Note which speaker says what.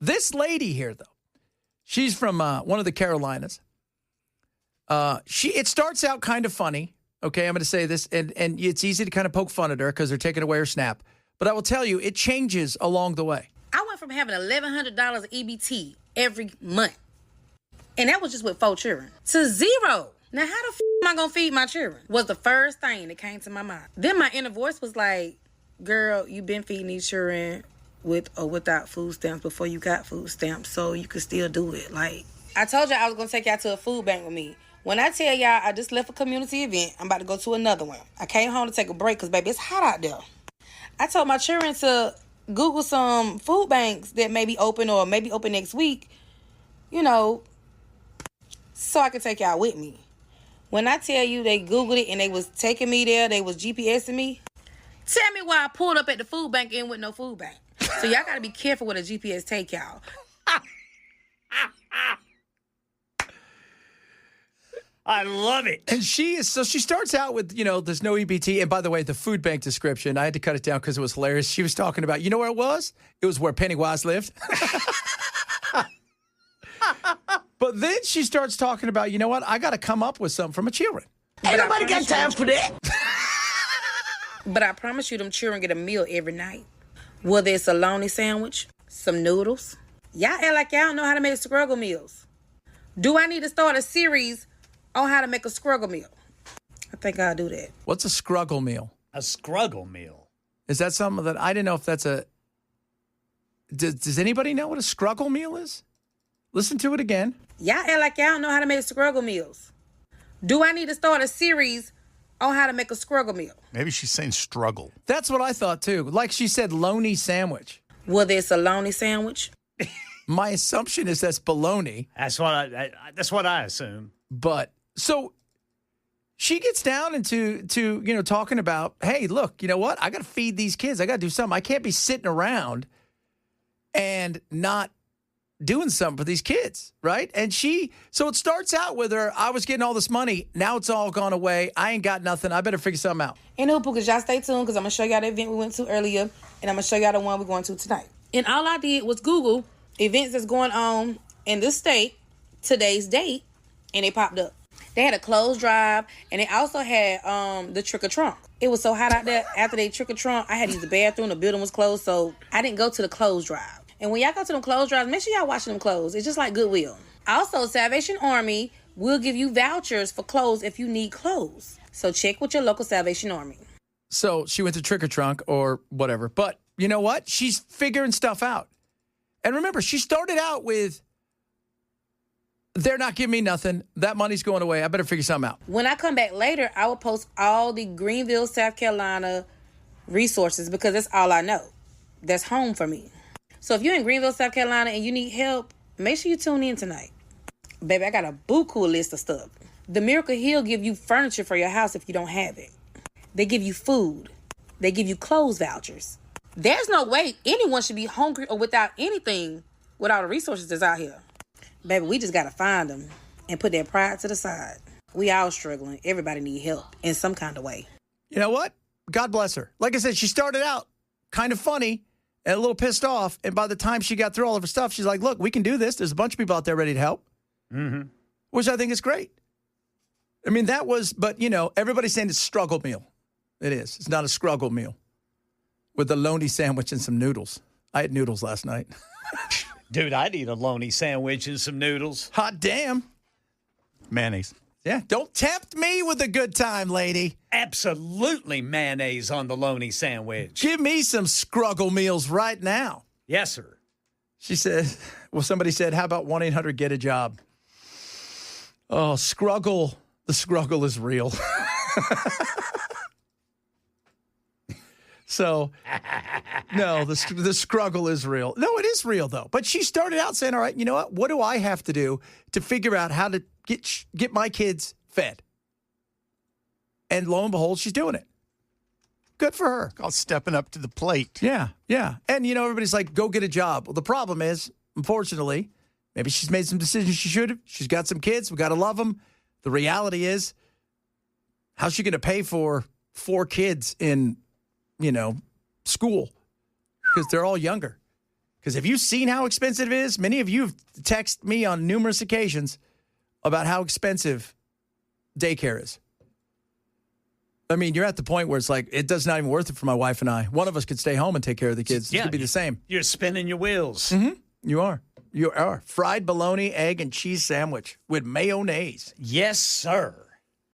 Speaker 1: This lady here, though, she's from one of the Carolinas. It starts out kind of funny. Okay, I'm going to say this, and it's easy to kind of poke fun at her because they're taking away her SNAP. But I will tell you, it changes along the way.
Speaker 2: I went from having $1,100 EBT every month, and that was just with 4 children, to 0. Now, how the am I going to feed my children? Was the first thing that came to my mind. Then my inner voice was like, girl, you've been feeding these children with or without food stamps before you got food stamps, so you could still do it. Like, I told y'all I was going to take y'all to a food bank with me. When I tell y'all I just left a community event, I'm about to go to another one. I came home to take a break because, baby, it's hot out there. I told my children to Google some food banks that may be open or maybe open next week, you know, so I could take y'all with me. When I tell you they Googled it and they was taking me there, they was GPSing me, tell me why I pulled up at the food bank and with no food bank. So y'all got to be careful with a GPS take y'all.
Speaker 3: I love it.
Speaker 1: And she starts out with, there's no EBT. And by the way, the food bank description, I had to cut it down because it was hilarious. She was talking about, you know where it was? It was where Pennywise lived. But then she starts talking about, you know what? I got to come up with something for my children.
Speaker 4: Ain't nobody got time for that.
Speaker 2: But I promise you them children get a meal every night. Whether it's a bologna sandwich, some noodles. Y'all act like y'all don't know how to make Scruggle meals. Do I need to start a series on how to make a Scruggle meal? I think I'll do that.
Speaker 1: What's a Scruggle meal?
Speaker 3: A Scruggle meal.
Speaker 1: Is that something that I didn't know if that's a... Does anybody know what a Scruggle meal is? Listen to it again.
Speaker 2: Y'all act like y'all don't know how to make Scruggle meals. Do I need to start a series on how to make a Scruggle meal?
Speaker 5: Maybe she's saying struggle.
Speaker 1: That's what I thought, too. Like she said, bologna sandwich.
Speaker 2: Whether it's a bologna sandwich.
Speaker 1: My assumption is that's bologna.
Speaker 3: That's what I assume.
Speaker 1: But... So she gets down into talking about, hey, look, you know what? I got to feed these kids. I got to do something. I can't be sitting around and not doing something for these kids, right? And so it starts out with her, I was getting all this money. Now it's all gone away. I ain't got nothing. I better figure something out.
Speaker 2: And y'all stay tuned because I'm going to show y'all the event we went to earlier, and I'm going to show y'all the one we're going to tonight. And all I did was Google events that's going on in this state, today's date, and they popped up. They had a clothes drive, and they also had the trick or trunk. It was so hot out there after they trick or trunk. I had to use the bathroom. The building was closed, so I didn't go to the clothes drive. And when y'all go to them clothes drives, make sure y'all washing them clothes. It's just like Goodwill. Also, Salvation Army will give you vouchers for clothes if you need clothes. So check with your local Salvation Army.
Speaker 1: So she went to trick or trunk or whatever. But you know what? She's figuring stuff out. And remember, she started out with, they're not giving me nothing. That money's going away. I better figure something out.
Speaker 2: When I come back later, I will post all the Greenville, South Carolina resources because that's all I know. That's home for me. So if you're in Greenville, South Carolina and you need help, make sure you tune in tonight. Baby, I got a buku list of stuff. The Miracle Hill give you furniture for your house if you don't have it. They give you food. They give you clothes vouchers. There's no way anyone should be hungry or without anything with all the resources that's out here. Baby, we just got to find them and put that pride to the side. We all struggling. Everybody need help in some kind of way.
Speaker 1: You know what? God bless her. Like I said, she started out kind of funny and a little pissed off. And by the time she got through all of her stuff, she's like, look, we can do this. There's a bunch of people out there ready to help. Mm-hmm. Which I think is great. I mean, but everybody's saying it's a struggle meal. It is. It's not a Scruggle meal. With a bologna sandwich and some noodles. I had noodles last night.
Speaker 3: Dude, I'd eat a bologna sandwich and some noodles.
Speaker 1: Hot damn.
Speaker 5: Mayonnaise.
Speaker 1: Yeah, don't tempt me with a good time, lady.
Speaker 3: Absolutely mayonnaise on the bologna sandwich.
Speaker 1: Give me some Scruggle meals right now.
Speaker 3: Yes, sir.
Speaker 1: She said, somebody said, how about 1-800-GET-A-JOB? Oh, Scruggle. The Scruggle is real. So, no, the Scruggle is real. No, it is real, though. But she started out saying, all right, you know what do I have to do to figure out how to get my kids fed? And lo and behold, she's doing it. Good for her.
Speaker 5: Called stepping up to the plate.
Speaker 1: Yeah, yeah. And, everybody's like, go get a job. Well, the problem is, unfortunately, maybe she's made some decisions she should have. She's got some kids. We got to love them. The reality is, how's she going to pay for 4 kids in school, because they're all younger, Because if you've seen how expensive it is, many of you have texted me on numerous occasions about how expensive daycare is. I mean, you're at the point where it's like, it does not even worth it for my wife and I. One of us could stay home and take care of the kids. It could be the same.
Speaker 3: You're spinning your wheels.
Speaker 1: Mm-hmm. You are. You are. Fried bologna, egg, and cheese sandwich with mayonnaise.
Speaker 3: Yes, sir.